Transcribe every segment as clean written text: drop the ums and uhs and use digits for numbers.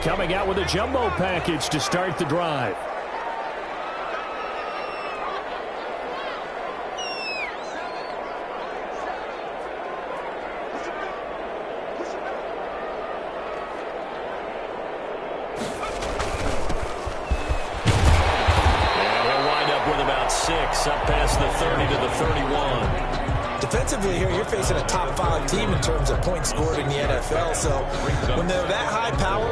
coming out with a jumbo package to start the drive. Up past the 30 to the 31. Defensively here, you're facing a top-5 team in terms of points scored in the NFL. So when they're that high power,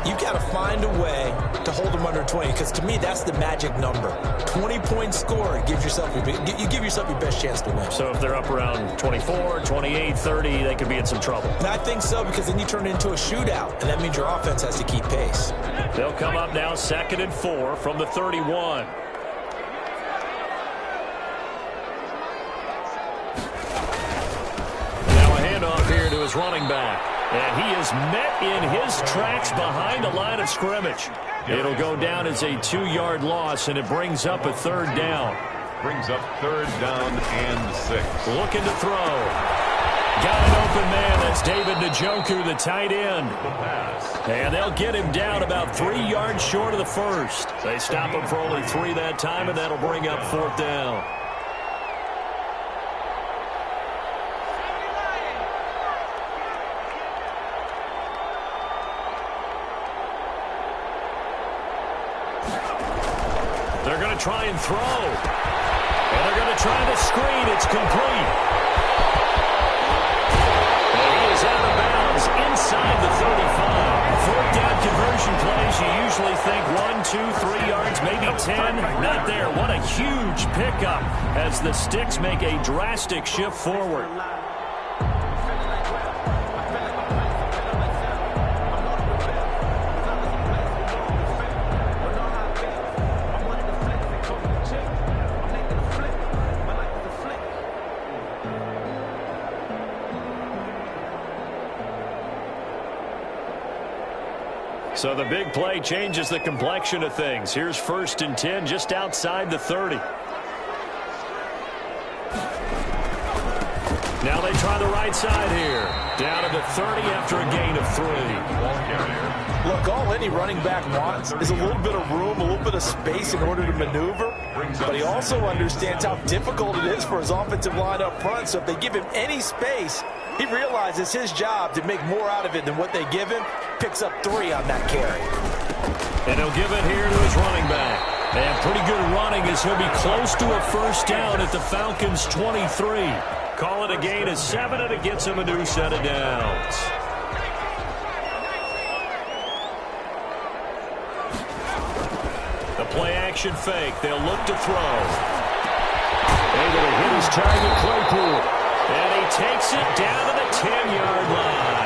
you've got to find a way to hold them under 20. Because to me, that's the magic number. 20 points scored gives yourself you give yourself your best chance to win. So if they're up around 24, 28, 30, they could be in some trouble. And I think so, because then you turn it into a shootout, and that means your offense has to keep pace. They'll come up now 2nd and 4 from the 31. Here to his running back, and he is met in his tracks behind the line of scrimmage. It'll go down as a 2-yard loss, and it brings up a 3rd down. Brings up 3rd down and 6. Looking to throw. Got an open man. That's David Njoku, the tight end. And they'll get him down about 3 yards short of the first. They stop him for only 3 that time, and that'll bring up 4th down. They're going to try and throw. And they're going to try the screen. It's complete. And he is out of bounds inside the 35. 4th down conversion plays. You usually think 1, 2, 3 yards, maybe 10. Not there. What a huge pickup as the Sticks make a drastic shift forward. So the big play changes the complexion of things. Here's 1st and 10 just outside the 30. Now they try the right side here. Down to the 30 after a gain of 3. Look, all any running back wants is a little bit of room, a little bit of space in order to maneuver. But he also understands how difficult it is for his offensive line up front. So if they give him any space, he realizes it's his job to make more out of it than what they give him. Picks up 3 on that carry. And he'll give it here to his running back. And pretty good running as he'll be close to a 1st down at the Falcons' 23. Call it a gain of 7, and it gets him a new set of downs. The play-action fake. They'll look to throw. Able to hit his target, Claypool. And he takes it down to the 10-yard line.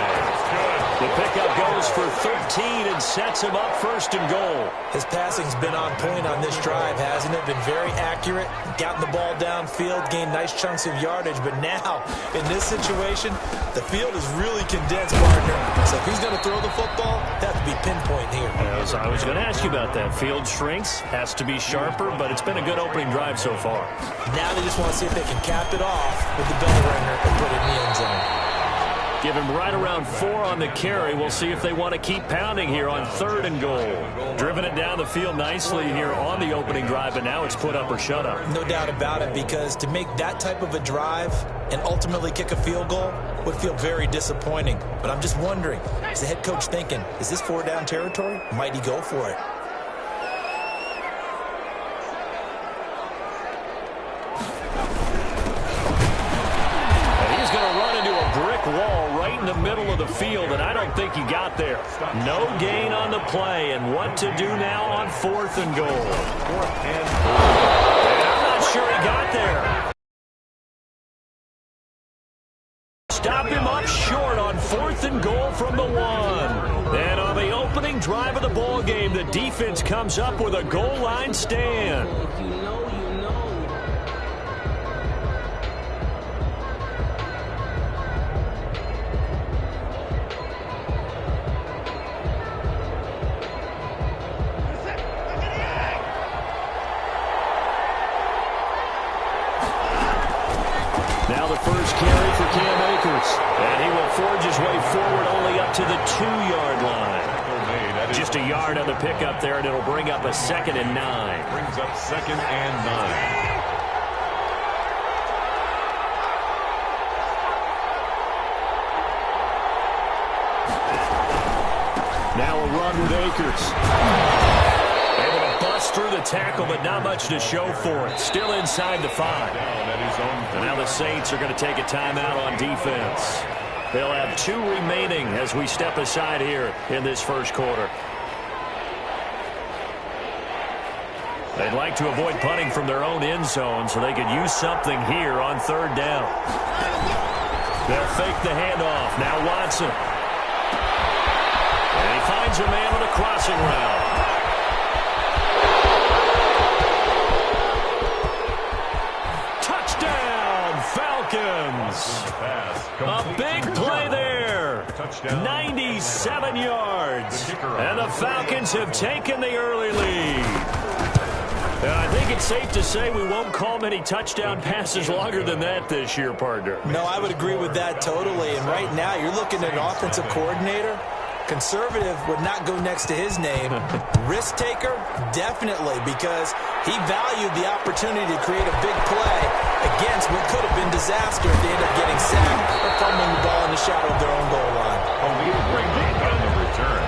The pickup goes for 13 and sets him up 1st and goal. His passing's been on point on this drive, hasn't it? Been very accurate, gotten the ball downfield, gained nice chunks of yardage. But now, in this situation, the field is really condensed, partner. So if he's going to throw the football, that has to be pinpoint here. I was going to ask you about that. Field shrinks, has to be sharper, but it's been a good opening drive so far. Now they just want to see if they can cap it off with the bell ringer and put it in the end zone. Give him right around 4 on the carry. We'll see if they want to keep pounding here on 3rd and goal. Driven it down the field nicely here on the opening drive, but now it's put up or shut up. No doubt about it, because to make that type of a drive and ultimately kick a field goal would feel very disappointing. But I'm just wondering, is the head coach thinking, is this 4-down territory? Might he go for it? Wall right in the middle of the field, and I don't think he got there. No gain on the play, and what to do now on 4th and goal. And I'm not sure he got there. Stop him up short on 4th and goal from the 1. And on the opening drive of the ball game, the defense comes up with a goal line stand. Now the first carry for Cam Akers. And he will forge his way forward only up to the 2-yard line. Made at Just a yard on the pickup there, and it'll bring up a 2nd and 9. Brings up 2nd and 9. Now a run with Akers. Able to bust through the tackle, but not much to show for it. Still inside the 5. And now the Saints are going to take a timeout on defense. They'll have 2 remaining as we step aside here in this first quarter. They'd like to avoid punting from their own end zone so they could use something here on 3rd down. They'll fake the handoff. Now Watson. And he finds a man on a crossing route. Touchdown, Falcons. A big play there. 97 yards. And the Falcons have taken the early lead. I think it's safe to say we won't call many touchdown passes longer than that this year, partner. No, I would agree with that totally. And right now, you're looking at an offensive coordinator. Conservative would not go next to his name. Risk taker, definitely, because he valued the opportunity to create a big play against what could have been disaster if they end up getting sacked or fumbling the ball in the shadow of their own goal line. A lead brings up on the return.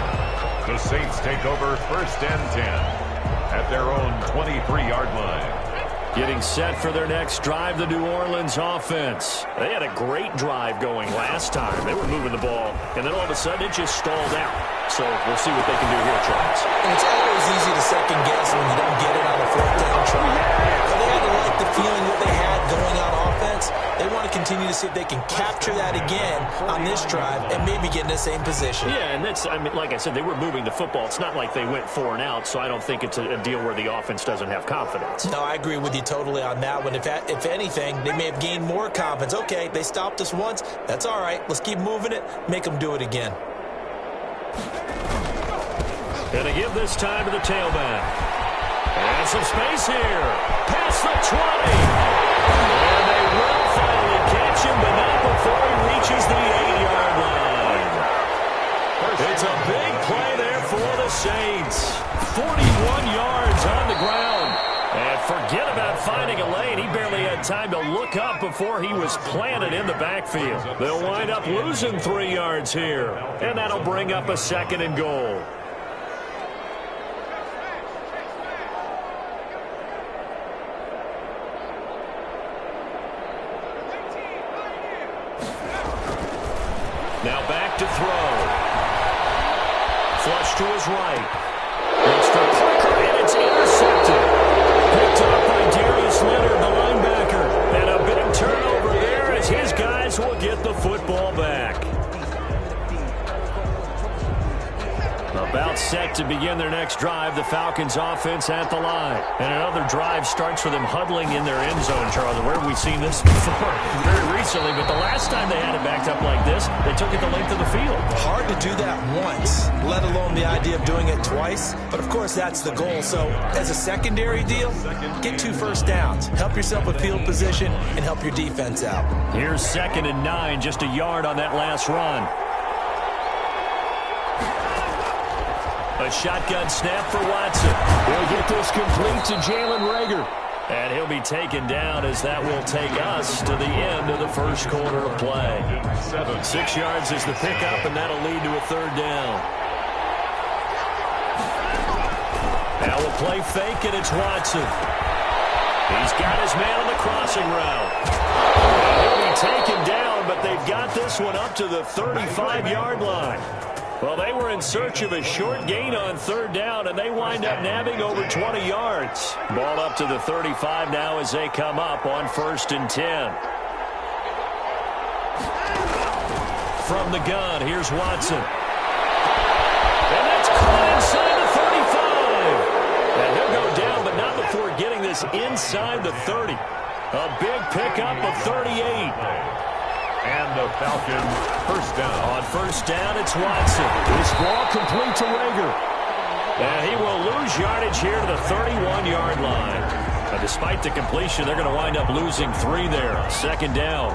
The Saints take over 1st and 10 at their own 23-yard line. Getting set for their next drive, the New Orleans offense. They had a great drive going last time. They were moving the ball, and then all of a sudden it just stalled out. So we'll see what they can do here, Charles. And it's always easy to second guess when you don't get it on a 4th down try. But they had to like the feeling that they had going on offense. They want to continue to see if they can capture that again on this drive and maybe get in the same position. Yeah, and that's, I mean, like I said, they were moving the football. It's not like they went 4 and out, so I don't think it's a deal where the offense doesn't have confidence. No, I agree with you totally on that one. If anything, they may have gained more confidence. Okay, they stopped us once. That's all right. Let's keep moving it. Make them do it again. Going to give this time to the tailback. And some space here. Past the 20. And they will finally catch him, but not before he reaches the 8-yard line. It's a big play there for the Saints. 41 yards on the ground. And forget about finding a lane. He barely had time to look up before he was planted in the backfield. They'll wind up losing 3 yards here. And that'll bring up a 2nd and goal. Now back to throw. Flush to his right. Looks for Parker, and it's intercepted. Picked up by Darius Leonard, the linebacker. And a big turnover there as his guys will get the football back. About set to begin their next drive, the Falcons offense at the line. And another drive starts with them huddling in their end zone, Charles. Where have we seen this before? Very recently, but the last time they had it backed up like this, they took it the length of the field. Hard to do that once, let alone the idea of doing it twice. But, of course, that's the goal. So, as a secondary deal, get 2 first downs. Help yourself with field position and help your defense out. Here's 2nd and 9, just a yard on that last run. A shotgun snap for Watson. He'll get this complete to Jalen Reagor. And he'll be taken down as that will take us to the end of the first quarter of play. 6 yards is the pickup, and that'll lead to a 3rd down. Now we'll play fake, and it's Watson. He's got his man on the crossing route. And he'll be taken down, but they've got this one up to the 35-yard line. Well, they were in search of a short gain on 3rd down, and they wind up nabbing over 20 yards. Ball up to the 35 now as they come up on 1st and 10. From the gun, here's Watson. And that's caught inside the 35. And he'll go down, but not before getting this inside the 30. A big pickup of 38. And the Falcons first down. On 1st down, it's Watson. This ball complete to Reagor. And he will lose yardage here to the 31-yard line. Now, despite the completion, they're going to wind up losing 3 there. 2nd down.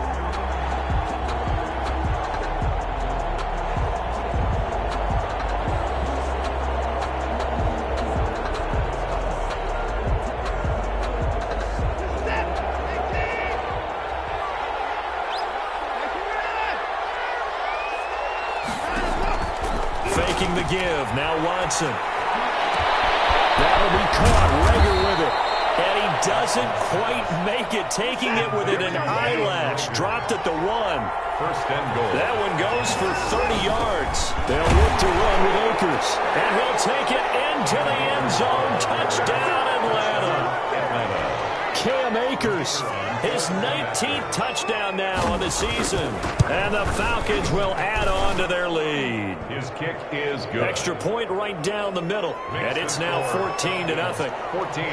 taking the give. Now Watson. That'll be caught. Rager with it. And he doesn't quite make it, taking it within an eyelash. Dropped at the 1. First and goal. That one goes for 30 yards. They'll look to run with Akers. And he'll take it into the end zone. Touchdown, Atlanta. Cam Akers, his 19th touchdown now on the season. And the Falcons will add on to their lead. His kick is good. Extra point right down the middle. And it's now 14-0. 14.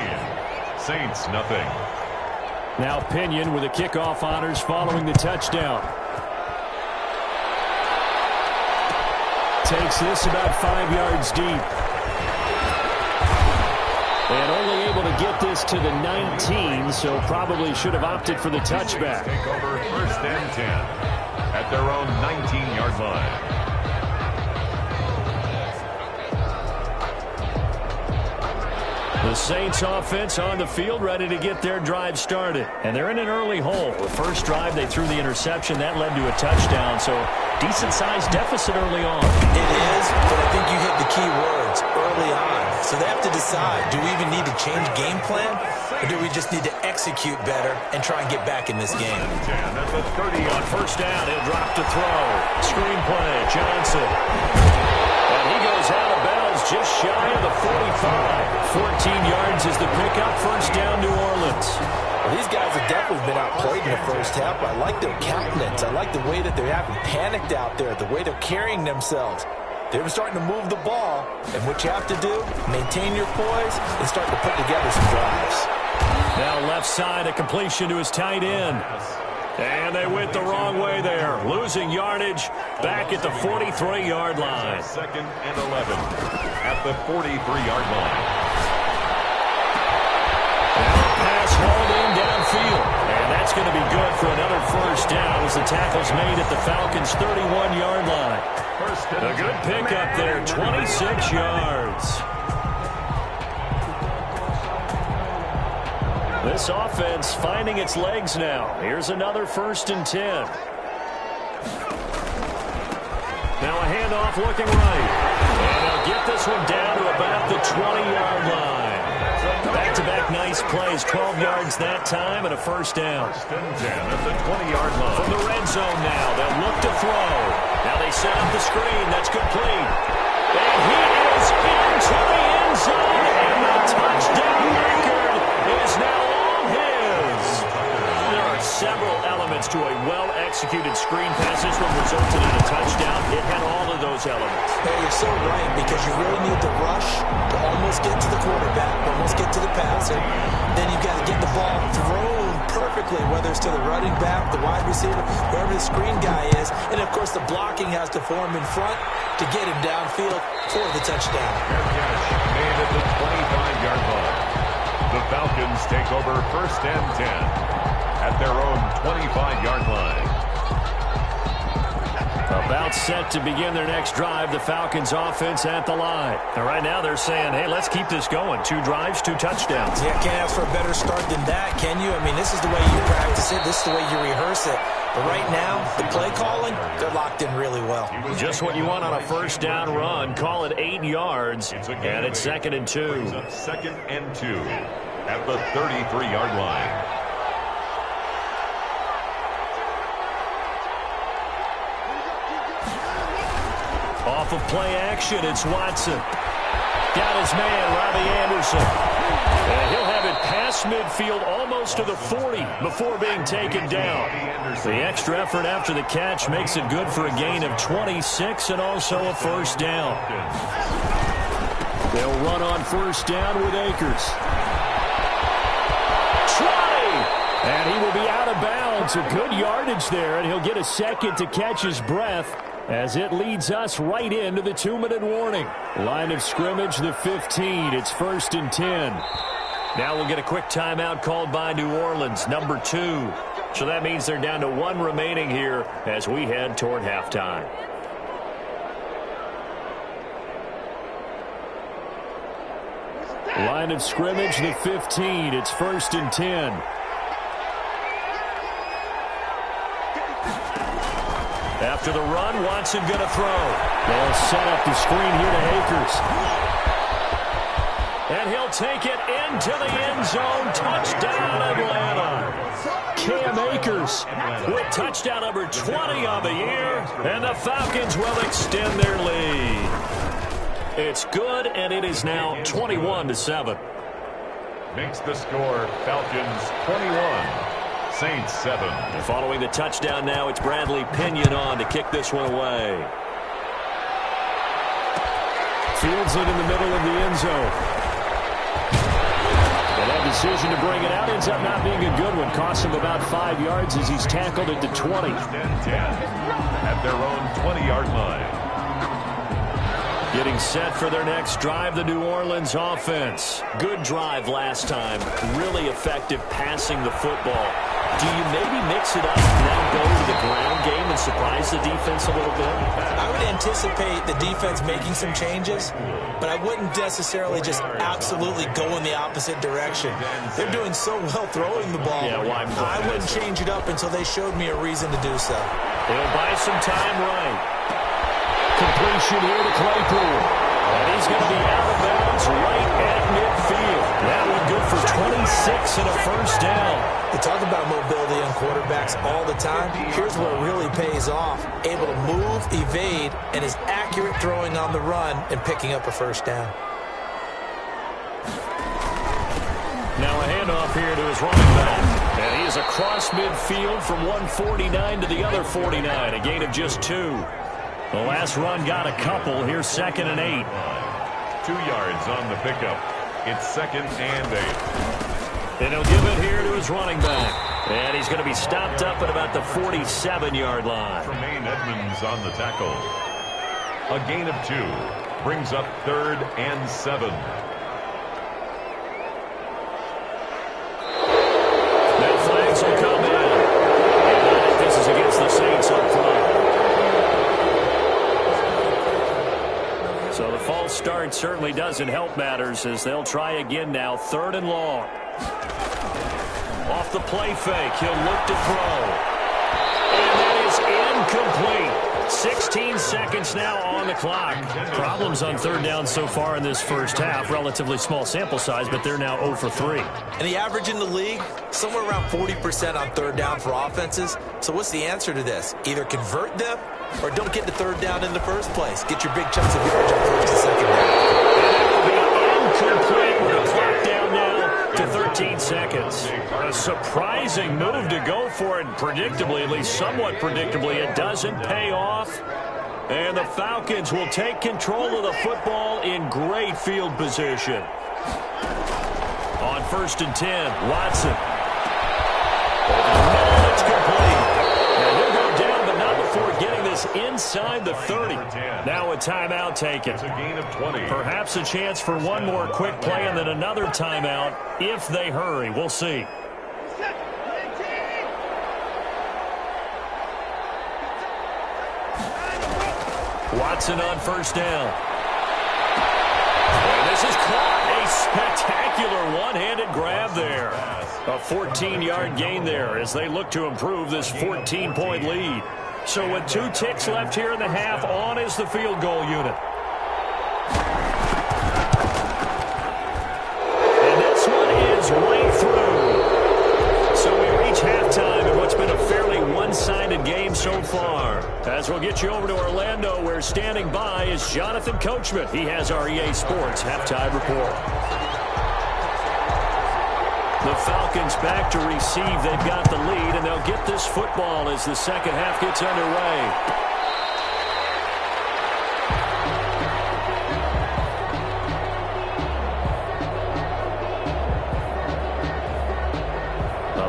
Saints, nothing. Now Pinion with the kickoff honors following the touchdown. Takes this about 5 yards deep. And only able to get this to the 19, so probably should have opted for the touchback. Take over first and 10 at their own 19-yard line. The Saints offense on the field, ready to get their drive started. And they're in an early hole. The first drive, they threw the interception. That led to a touchdown, so decent-sized deficit early on. It is, but I think you hit the key words, early on. So they have to decide, do we even need to change game plan, or do we just need to execute better and try and get back in this game? That's a 30 on first down. He'll drop to throw. Screenplay, Johnson. And he goes out of bounds just shy of the 45. 14 yards is the pickup. First down, New Orleans. Well, these guys have definitely been outplayed in the first half. I like their countenance. I like the way that they haven't panicked out there, the way they're carrying themselves. They're starting to move the ball, and what you have to do, maintain your poise and start to put together some drives. Now left side, a completion to his tight end. And they went the wrong way there. Losing yardage back at the 43-yard line. Second and 11 at the 43-yard line. Pass hauled in downfield. And that's going to be good for another first down as the tackle's made at the Falcons' 31-yard line. A good pickup there, 26 yards. This offense finding its legs now. Here's another first and 10. Now a handoff looking right. And they'll get this one down to about the 20-yard line. Back-to-back nice plays, 12 yards that time and a first down. First and 10 at the 20-yard line. From the red zone now, they'll look to throw. Now they set up the screen. That's complete. And he is into the end zone. And the touchdown record is now all his. There are several elements to a well-executed screen pass. This one resulted in a touchdown. It had all of those elements. Hey, you're so right, because you really need the rush to almost get to the quarterback, almost get to the passer. Then you've got to get the ball thrown perfectly, whether it's to the running back, the wide receiver, wherever the screen guy is. And, of course, the blocking has to form in front to get him downfield for the touchdown. Fair catch made at the 25-yard line. The Falcons take over first and 10 at their own 25-yard line. About set to begin their next drive, the Falcons offense at the line. And right now they're saying, hey, let's keep this going. 2 drives, 2 touchdowns. Yeah, can't ask for a better start than that, can you? I mean, this is the way you practice it. This is the way you rehearse it. But right now, the play calling, they're locked in really well. Just what you want on a first down run. Call it 8 yards, and it's second and 2. Second and 2 at the 33-yard line. Off of play action, it's Watson. Got his man, Robbie Anderson. And he'll have it past midfield almost to the 40 before being taken down. The extra effort after the catch makes it good for a gain of 26 and also a first down. They'll run on first down with Akers. Try! And he will be out of bounds. A good yardage there, and he'll get a second to catch his breath, as it leads us right into the 2-minute warning. Line of scrimmage, the 15. It's first and 10. Now we'll get a quick timeout called by New Orleans, number 2. So that means they're down to 1 remaining here as we head toward halftime. Line of scrimmage, the 15. It's first and 10. After the run, Watson going to throw. They'll set up the screen here to Akers. And he'll take it into the end zone. Touchdown, Atlanta. Cam Akers with touchdown number 20 on the year. And the Falcons will extend their lead. It's good, and it is now 21-7. Makes the score Falcons 21. Saints 7. And following the touchdown now, it's Bradley Pinion on to kick this one away. Fields it in the middle of the end zone. And that decision to bring it out ends up not being a good one. Costs him about 5 yards as he's tackled it to 20. 10 at their own 20-yard line. Getting set for their next drive, the New Orleans offense. Good drive last time. Really effective passing the football. Do you maybe mix it up and now go to the ground game and surprise the defense a little bit? I would anticipate the defense making some changes, but I wouldn't necessarily just absolutely go in the opposite direction. They're doing so well throwing the ball. Yeah, why not? I wouldn't change it up until they showed me a reason to do so. They'll buy some time right. Completion here to Claypool. And he's going to be out of bounds right at midfield. That one good for 26 and a first down. They talk about mobility on quarterbacks all the time. Here's where it really pays off. Able to move, evade, and is accurate throwing on the run and picking up a first down. Now a handoff here to his running back. And he is across midfield from 149 to the other 49. A gain of just 2. The last run got a couple. Here's 2nd and 8. 2 yards on the pickup. It's 2nd and 8. And he'll give it here to his running back. And he's going to be stopped up at about the 47-yard line. Tremaine Edmonds on the tackle. A gain of 2. Brings up 3rd and 7. Now flags will come in. This is against the Saints up front. So the false start certainly doesn't help matters as they'll try again now. 3rd and long. Off the play fake, he'll look to throw. And that is incomplete. 16 seconds now on the clock. Problems on 3rd down so far in this first half. Relatively small sample size, but they're now 0 for 3. And the average in the league, somewhere around 40% on 3rd down for offenses. So what's the answer to this? Either convert them or don't get to 3rd down in the first place. Get your big chunks of yards on 1st and 2nd down. Incomplete with a clock down now to 13 seconds. A surprising move to go for it predictably, at least somewhat predictably. It doesn't pay off. And the Falcons will take control of the football in great field position. On 1st and 10, Watson. It's complete. And he'll go down, but not before getting this inside the 30. Now a timeout taken. It's a gain of 20. Perhaps a chance for one more quick play and then another timeout if they hurry. We'll see. Watson on 1st down. And this is caught. A spectacular one-handed grab there. A 14-yard gain there as they look to improve this 14-point lead. So with 2 ticks left here in the half, on is the field goal unit. And this one is right through. So we reach halftime in what's been a fairly one-sided game so far. As we'll get you over to Orlando, where standing by is Jonathan Coachman. He has our EA Sports halftime report. The Falcons back to receive. They've got the lead, and they'll get this football as the second half gets underway.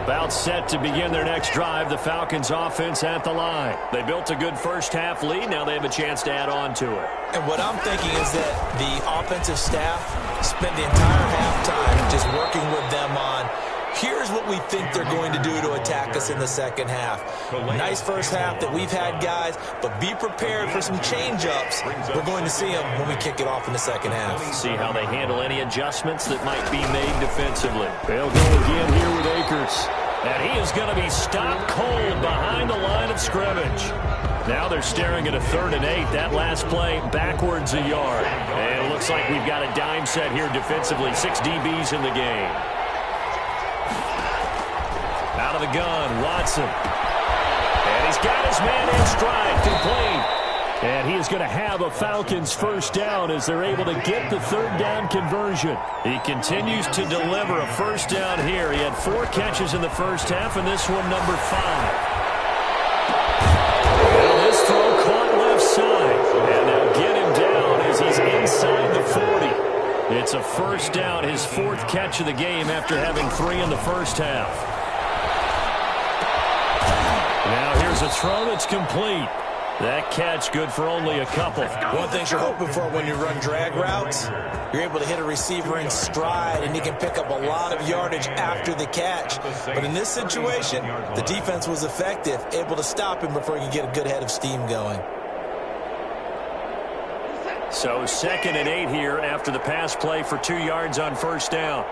About set to begin their next drive. The Falcons offense at the line. They built a good first half lead. Now they have a chance to add on to it. And what I'm thinking is that the offensive staff spent the entire halftime just working with them on, here's what we think they're going to do to attack us in the second half. Nice first half that we've had, guys, but be prepared for some change-ups. We're going to see them when we kick it off in the second half. See how they handle any adjustments that might be made defensively. They'll go again here with Akers. And he is is going to be stopped cold behind the line of scrimmage. Now they're staring at a 3rd and 8. That last play backwards a yard. And it looks like we've got a dime set here defensively. 6 DBs in the game. Out of the gun, Watson. And he's got his man in stride, complete. And he is going to have a Falcons first down as they're able to get the 3rd down conversion. He continues to deliver a first down here. He had 4 catches in the first half, and this one number 5. Well, this throw caught left side. And they'll get him down as he's inside the 40. It's a first down, his 4th catch of the game after having 3 in the first half. Now here's a throw that's complete. That catch good for only a couple. One thing you're hoping for when you run drag routes, you're able to hit a receiver in stride, and he can pick up a lot of yardage after the catch. But in this situation, the defense was effective, able to stop him before he could get a good head of steam going. So 2nd and 8 here after the pass play for 2 yards on first down.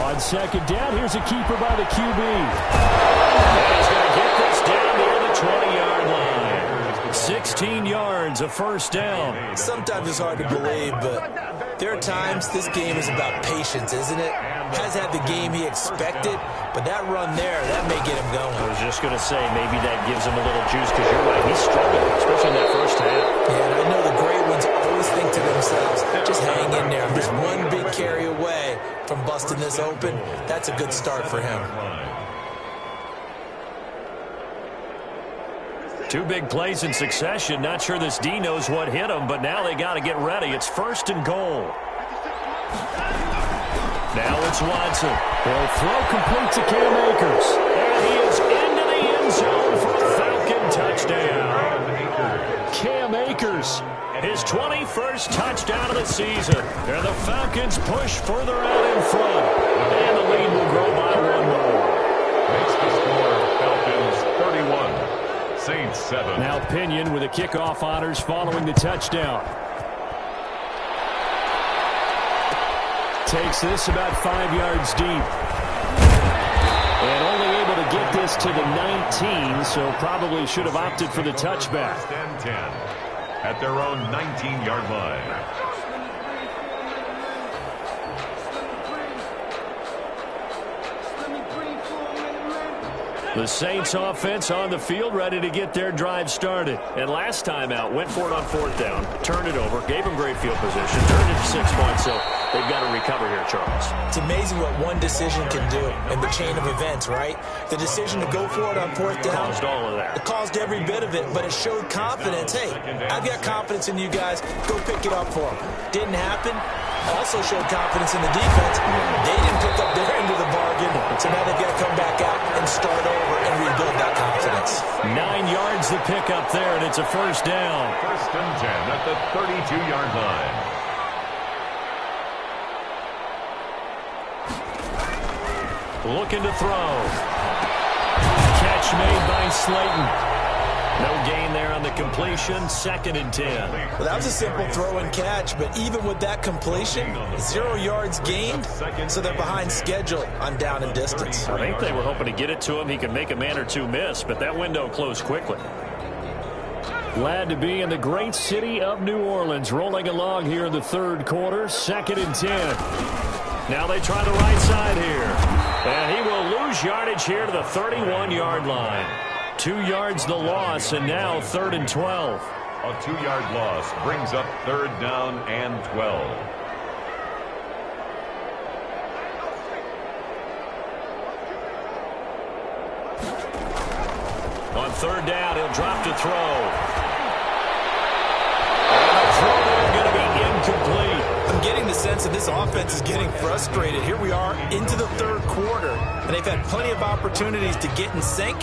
On 2nd down, here's a keeper by the QB. And he's going to get this down near the 20-yard line. 16 yards, a first down. Sometimes it's hard to believe, but there are times this game is about patience, isn't it? Has had the game he expected, but that run there, that may get him going. I was just going to say, maybe that gives him a little juice, because you're right, he's struggling, especially in that first half. Yeah, and I know the great ones always think to themselves, just hang in there. I'm just one big carry away from busting this open. That's a good start for him. 2 big plays in succession. Not sure this D knows what hit him, but now they got to get ready. It's 1st and goal. Now it's Watson. He'll throw complete to Cam Akers. And he is into the end zone for a Falcon touchdown. Cam Akers, his 21st touchdown of the season. And the Falcons push further out in front. And the lead will grow by 1 more. Makes the score Falcons 31. Saints 7. Now Pinion with the kickoff honors following the touchdown. Takes this about 5 yards deep. And only able to get this to the 19, so probably should have opted for the touchback. 1st and 10 at their own 19-yard line. The Saints offense on the field, ready to get their drive started. And last time out, went for it on 4th down, turned it over, gave them great field position, turned it to 6 points, so they've got to recover here, Charles. It's amazing what one decision can do in the chain of events, right? The decision to go for it on 4th down. Caused all of that. It caused every bit of it, but it showed confidence. Hey, I've got confidence in you guys. Go pick it up for them. Didn't happen. Also showed confidence in the defense. They didn't pick up their end of the bargain, so now they've got to come back out and start over and rebuild that confidence. 9 yards to pick up there, and it's a first down. 1st and 10 at the 32-yard line. Looking to throw. Catch made by Slayton. No gain there on the completion. 2nd and 10. Well, that was a simple throw and catch, but even with that completion, 0 yards gained, so they're behind schedule on down and distance. I think they were hoping to get it to him. He could make a man or 2 miss, but that window closed quickly. Glad to be in the great city of New Orleans, rolling along here in the 3rd quarter. 2nd and 10. Now they try the right side here. And he will lose yardage here to the 31-yard line. 2 yards the loss, and now 3rd and 12. A 2-yard loss brings up 3rd down and 12. On 3rd down, he'll drop to throw. And the throw there going to be incomplete. I'm getting the sense that this offense is getting frustrated. Here we are into the 3rd quarter, and they've had plenty of opportunities to get in sync.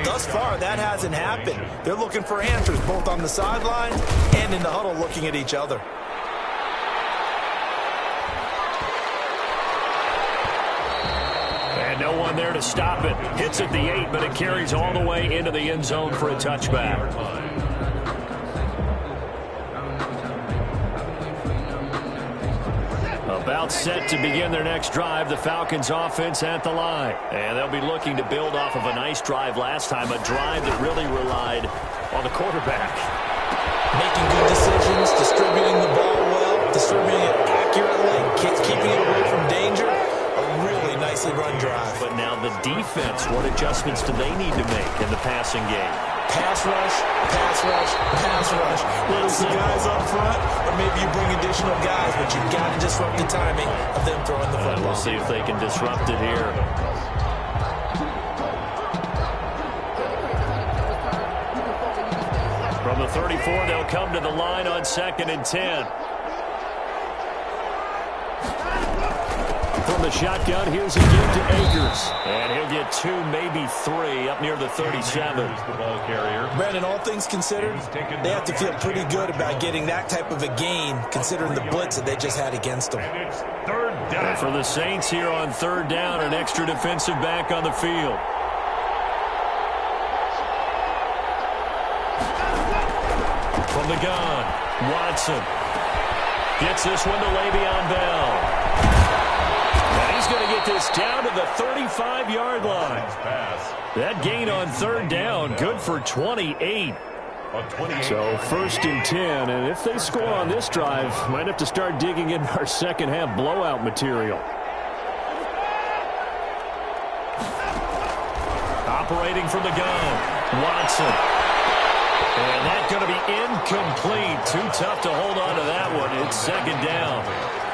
Thus far, that hasn't happened. They're looking for answers both on the sideline and in the huddle looking at each other. And no one there to stop it. Hits at the 8, but it carries all the way into the end zone for a touchback. About timeout set to begin their next drive. The Falcons offense at the line. And they'll be looking to build off of a nice drive last time, a drive that really relied on the quarterback. Making good decisions, distributing the ball well, distributing it accurately, keeping it away from danger. A really nicely run drive. But now the defense, what adjustments do they need to make in the passing game? Pass rush, pass rush, pass rush. Whether it's the guys up front or maybe you bring additional guys, but you've got to disrupt the timing of them throwing the football. We'll see if they can disrupt it here. From the 34, they'll come to the line on 2nd and 10. From the shotgun, here's a give to Akers. And he'll get 2, maybe 3 up near the 37. The ball carrier. Brandon, all things considered, they have to feel pretty good about getting that type of a gain, considering the blitz that they just had against them. And it's 3rd down. And for the Saints here on 3rd down, an extra defensive back on the field. From the gun, Watson gets this one to Le'Veon Bell. And he's going to get this down to the 35-yard line. That gain on 3rd down, good for 28. So 1st and 10, and if they score on this drive, might have to start digging in our second-half blowout material. Operating from the gun, Watson. And that's going to be incomplete. Too tough to hold on to that one. It's 2nd down.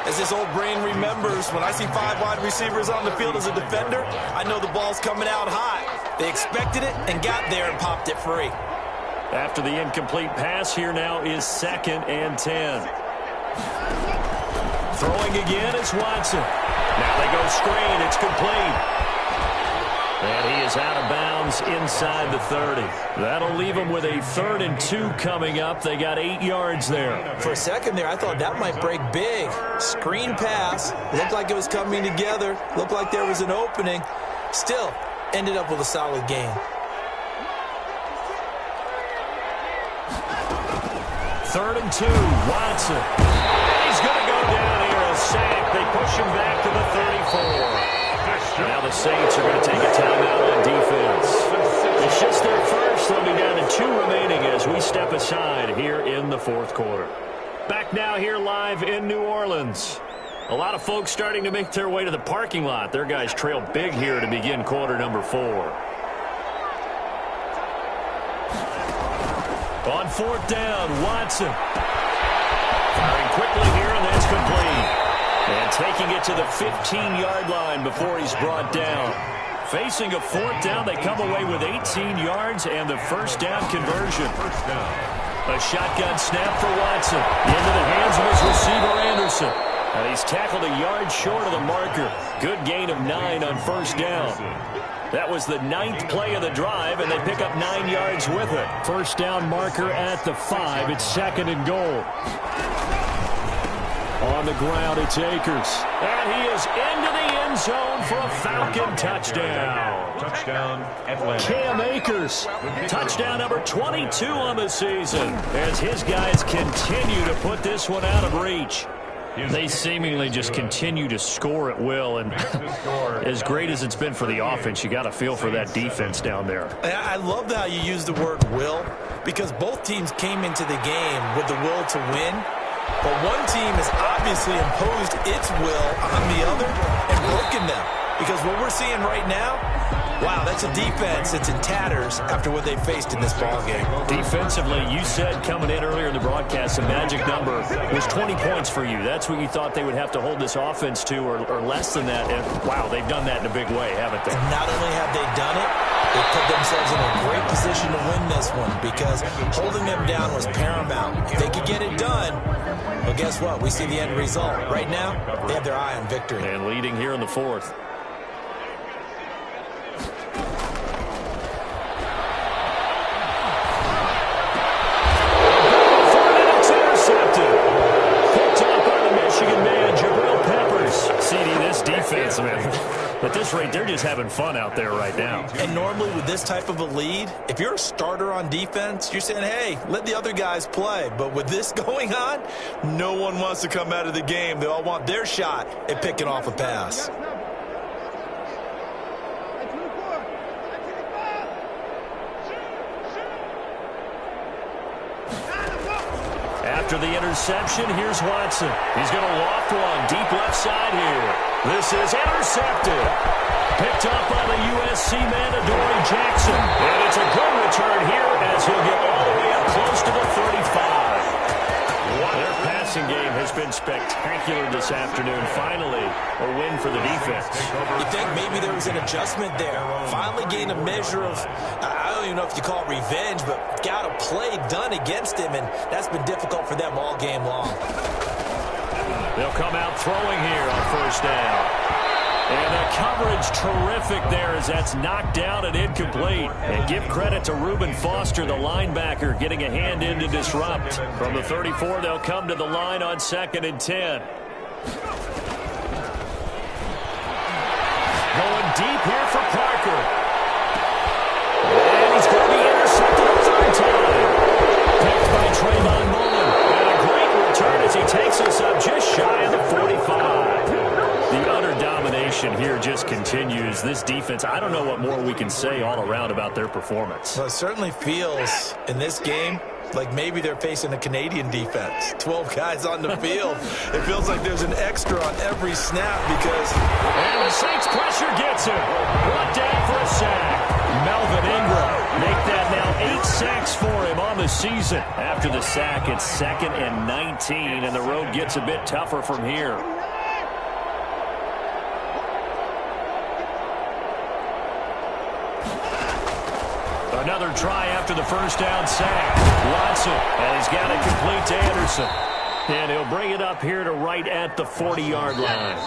As this old brain remembers, when I see 5 wide receivers on the field as a defender, I know the ball's coming out hot. They expected it and got there and popped it free. After the incomplete pass, here now is 2nd and 10. Throwing again is Watson. Now they go screen. It's complete. And he is out of bounds inside the 30. That'll leave him with a 3rd and 2 coming up. They got 8 yards there. For a second there, I thought that might break big. Screen pass. Looked like it was coming together. Looked like there was an opening. Still, ended up with a solid gain. 3rd and 2, Watson. And he's going to go down here. A sack. They push him back to the 34. Now the Saints are going to take a timeout on defense. It's just their first. They'll be down to 2 remaining as we step aside here in the 4th quarter. Back now here live in New Orleans. A lot of folks starting to make their way to the parking lot. Their guys trail big here to begin quarter number 4. On 4th down, Watson. Firing quickly here, and that's complete. And taking it to the 15-yard line before he's brought down. Facing a 4th down, they come away with 18 yards and the 1st down conversion. A shotgun snap for Watson. Into the hands of his receiver, Anderson. And he's tackled a yard short of the marker. Good gain of 9 on 1st down. That was the 9th play of the drive, and they pick up 9 yards with it. 1st down marker at the 5. It's 2nd and goal. On the ground, it's Akers. And he is into the end zone for a Falcon touchdown. Touchdown, Atlanta. Cam Akers, touchdown number 22 on the season, as his guys continue to put this one out of reach. They seemingly just continue to score at will, and as great as it's been for the offense, you got to feel for that defense down there. I love how you use the word will, because both teams came into the game with the will to win. But one team has obviously imposed its will on the other and broken them. Because what we're seeing right now, wow, that's a defense that's in tatters after what they faced in this ballgame. Defensively, you said coming in earlier in the broadcast, the magic number was 20 points for you. That's what you thought they would have to hold this offense to, or less than that. And, wow, they've done that in a big way, haven't they? And not only have they done it, they put themselves in a great position to win this one, because holding them down was paramount. If they could get it done, well, guess what? We see the end result. Right now, they have their eye on victory. And leading here in the 4th. Defense, man. But this this rate, they're just having fun out there right now. And normally with this type of a lead, if you're a starter on defense, you're saying, hey, let the other guys play. But with this going on, no one wants to come out of the game. They all want their shot at picking off a pass. After the interception, here's Watson. He's going to loft one deep left side here. This is intercepted. Picked up by the USC man, Adoree Jackson. And it's a good return here as he'll get all the way up close to the 35. Their passing game has been spectacular this afternoon. Finally, a win for the defense. You think maybe there was an adjustment there. Finally gained a measure of, I don't even know if you call it revenge, but got a play done against him, and that's been difficult for them all game long. They'll come out throwing here on first down. And the coverage terrific there as that's knocked down and incomplete. And give credit to Reuben Foster, the linebacker, getting a hand in to disrupt. From the 34, they'll come to the line on 2nd and 10. Going deep here for Parker. And he's going to be intercepted a third time. Picked by Trayvon Mullen. And a great return as he takes us up just shy of the 45. The utter domination here just continues. This defense, I don't know what more we can say all around about their performance. Well, it certainly feels in this game like maybe they're facing a Canadian defense. 12 guys on the field. It feels like there's an extra on every snap because... And the Saints pressure gets him. Brought down for a sack. Melvin Ingram make that now 8 sacks for him on the season. After the sack, it's 2nd and 19, and the road gets a bit tougher from here. Another try after the first down sack. Watson, and he's got it complete to Anderson. And he'll bring it up here to right at the 40-yard line.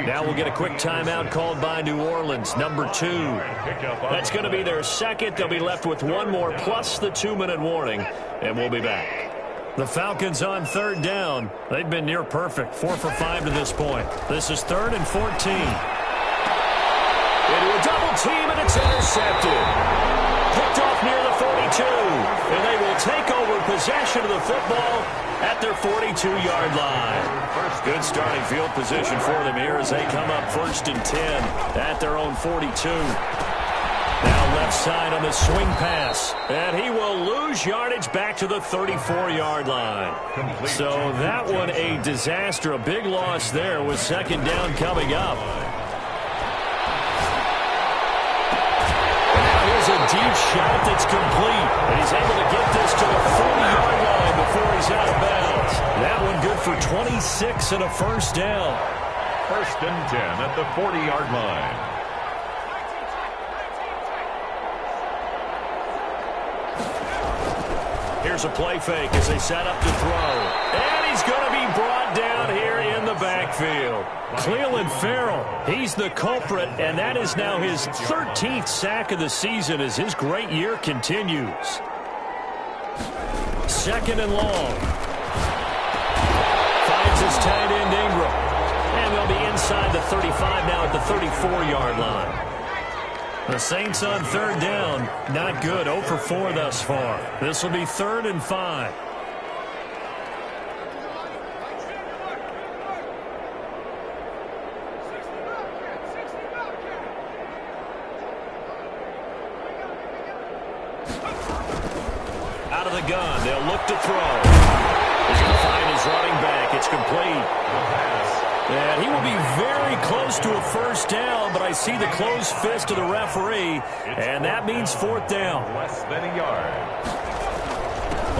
Now we'll get a quick timeout called by New Orleans, number 2. That's going to be their second. They'll be left with one more plus the 2-minute warning, and we'll be back. The Falcons on 3rd down. They've been near perfect, 4 for 5 to this point. This is 3rd and 14. Into a double team, and it's intercepted. Picked off near the 42, and they will take over possession of the football at their 42-yard line. Good starting field position for them here as they come up 1st and 10 at their own 42. Now left side on the swing pass, and he will lose yardage back to the 34-yard line. So that one a disaster, a big loss there with 2nd down coming up. A deep shot that's complete, and he's able to get this to the 40-yard line before he's out of bounds. That one good for 26 and a first down. 1st and 10 at the 40-yard line. Here's a play fake as they set up to throw. And he's going to be brought down here in the backfield. Clelin Ferrell, he's the culprit, and that is now his 13th sack of the season as his great year continues. 2nd and long. Finds his tight end Ingram. And they'll be inside the 35 now at the 34-yard line. The Saints on 3rd down, not good, 0 for 4 thus far. This will be 3rd and 5. Out of the gun, they'll look to throw. He's going to find his running back. It's complete. And he will be very close to a first down, but I see the closed fist of the referee, and that means 4th down. Less than a yard.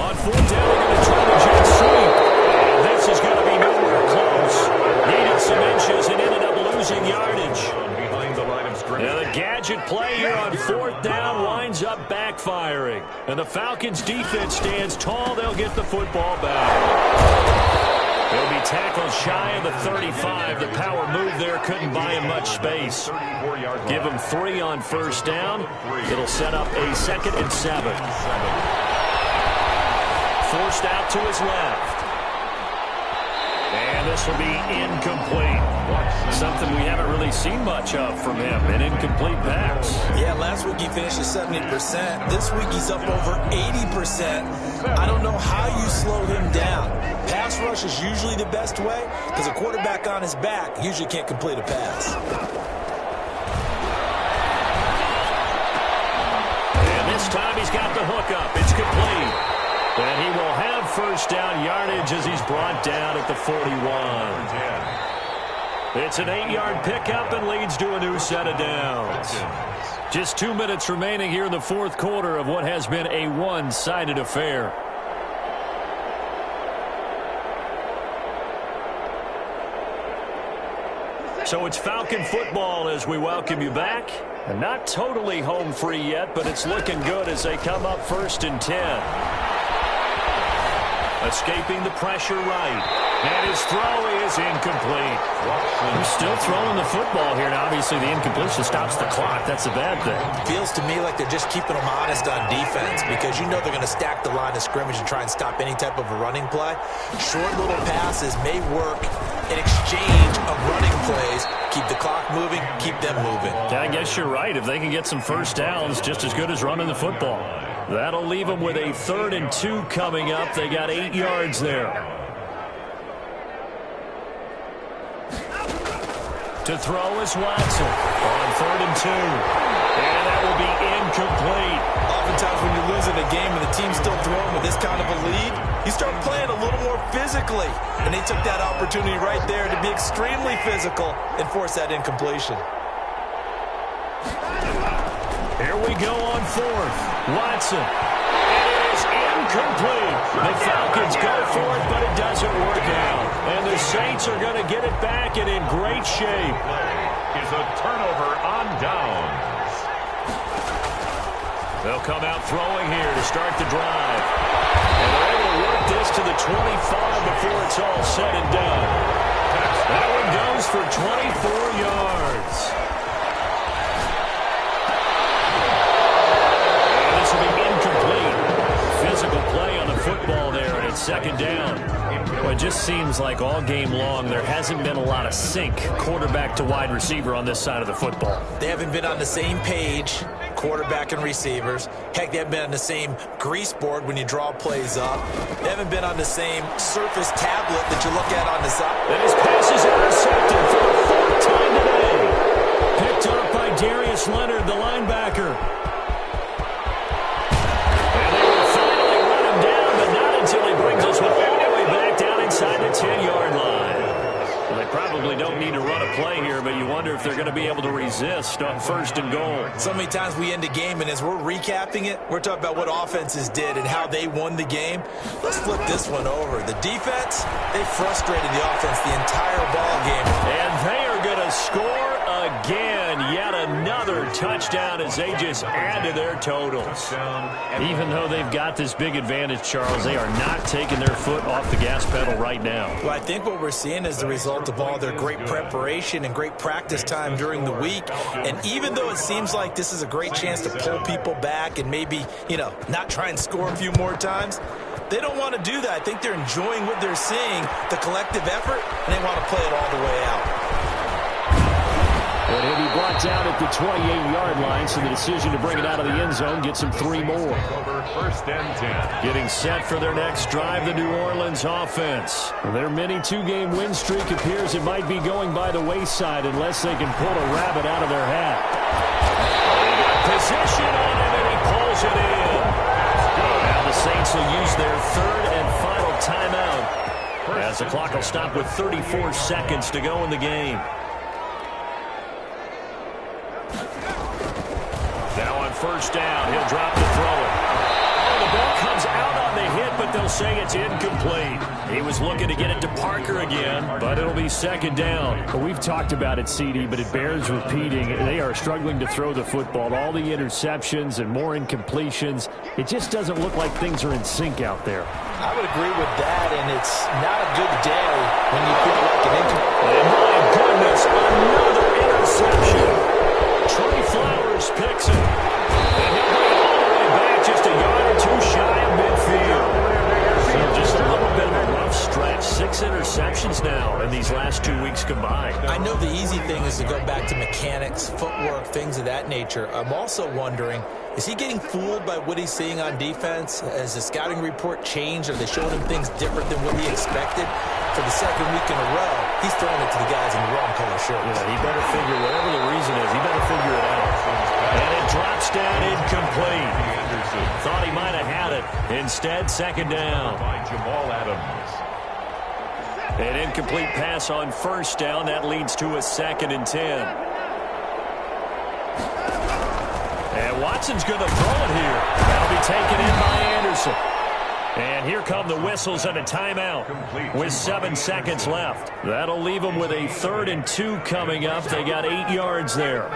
On 4th down, they're going to try the jet sweep. And this is going to be nowhere close. Needed some inches and ended up losing yardage. Behind the line of scrimmage. Now the gadget play here on 4th down winds up backfiring. And the Falcons' defense stands tall. They'll get the football back. He'll be tackled shy of the 35. The power move there couldn't buy him much space. Give him 3 on first down. It'll set up a 2nd and 7. Forced out to his left. And And this will be incomplete. Something we haven't really seen much of from him, an incomplete pass. Yeah, last week he finished at 70%. This week he's up over 80%. I don't know how you slow him down. Pass rush is usually the best way because a quarterback on his back usually can't complete a pass. And this time he's got the hookup. It's complete. And he will have first down yardage as he's brought down at the 41. It's an 8-yard pickup and leads to a new set of downs. Just 2 minutes remaining here in the fourth quarter of what has been a one-sided affair. So it's Falcon football as we welcome you back. And not totally home free yet, but it's looking good as they come up 1st and 10. Escaping the pressure right. And his throw is incomplete. He's still throwing the football here. Now, obviously, the incompletion stops the clock. That's a bad thing. Feels to me like they're just keeping them honest on defense because you know they're going to stack the line of scrimmage and try and stop any type of a running play. Short little passes may work in exchange of running plays. Keep the clock moving, keep them moving. I guess you're right. If they can get some first downs, just as good as running the football. That'll leave them with a 3rd and 2 coming up. They got 8 yards there. To throw is Watson on 3rd and 2. And that will be incomplete. Oftentimes when you're losing a game and the team's still throwing with this kind of a lead, you start playing a little more physically. And they took that opportunity right there to be extremely physical and force that incompletion. Here we go on 4th. Watson. It is incomplete. The Falcons go for it, but it doesn't work out. And the Saints are going to get it back and in great shape. Is a turnover on downs. They'll come out throwing here to start the drive. And they're able to work this to the 25 before it's all said and done. That one goes for 24 yards. Physical play on the football there, and it's 2nd down. Well, it just seems like all game long there hasn't been a lot of sync quarterback to wide receiver on this side of the football. They haven't been on the same page, quarterback and receivers. Heck, they haven't been on the same grease board when you draw plays up. They haven't been on the same surface tablet that you look at on the side. And his pass is intercepted for the 4th time today. Picked up by Darius Leonard, the linebacker. Until he brings us all the way back down inside the 10-yard line. Well, they probably don't need to run a play here, but you wonder if they're going to be able to resist on 1st and goal. So many times we end a game, and as we're recapping it, we're talking about what offenses did and how they won the game. Let's flip this one over. The defense, they frustrated the offense the entire ball game. And they are going to score again. Yet another touchdown as they just add to their totals. Even though they've got this big advantage, Charles, they are not taking their foot off the gas pedal right now. Well, I think what we're seeing is the result of all their great preparation and great practice time during the week. And even though it seems like this is a great chance to pull people back and maybe, not try and score a few more times, they don't want to do that. I think they're enjoying what they're seeing, the collective effort, and they want to play it all the way out. And he'll be brought down at the 28-yard line, so the decision to bring it out of the end zone gets him 3 more. Over 1st and 10. Getting set for their next drive, the New Orleans offense. Their mini 2-game win streak appears it might be going by the wayside unless they can pull a rabbit out of their hat. Position on him, and he pulls it in. Now the Saints will use their 3rd and final timeout as the clock will stop with 34 seconds to go in the game. Now on 1st down, he'll drop the throw. Oh, the ball comes out on the hit, but they'll say it's incomplete. He was looking to get it to Parker again, but it'll be 2nd down. Well, we've talked about it, CD, but it bears repeating. They are struggling to throw the football. All the interceptions and more incompletions. It just doesn't look like things are in sync out there. I would agree with that, and it's not a good day when you feel like an incomplete. And my goodness, another interception. Trey Flowers picks it. And he'll bring it all the way back just a yard or 2 shy of midfield. So just a little bit of a rough stretch. 6 interceptions now this is going back to mechanics, footwork, things of that nature. I'm also wondering, is he getting fooled by what he's seeing on defense? Has the scouting report changed? Are they showing him things different than what he expected? For the second week in a row, he's throwing it to the guys in the wrong color shirts. Yeah, he better figure, whatever the reason is, he better figure it out. And it drops down incomplete. Thought he might have had it. Instead, second down. By Jamal Adams. An incomplete pass on first down. That leads to a 2nd and 10. And Watson's going to throw it here. That'll be taken in by Anderson. And here come the whistles and a timeout with 7 seconds left. That'll leave them with a 3rd and 2 coming up. They got 8 yards there.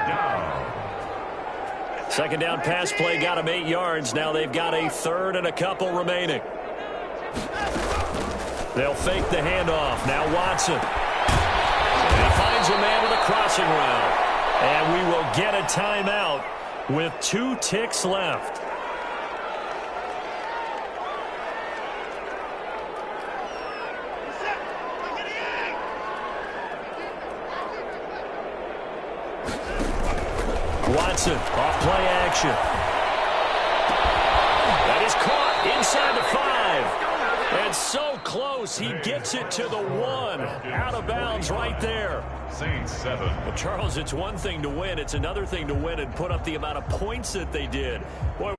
Second down pass play got them 8 yards. Now they've got a 3rd and a couple remaining. They'll fake the handoff. Now Watson. And he finds a man with a crossing route. And we will get a timeout with 2 ticks left. Watson off play action. That is caught inside the 5. And so close, he gets it to the 1. Out of bounds right there. Saints 7. Well, Charles, it's one thing to win. It's another thing to win and put up the amount of points that they did. Boy,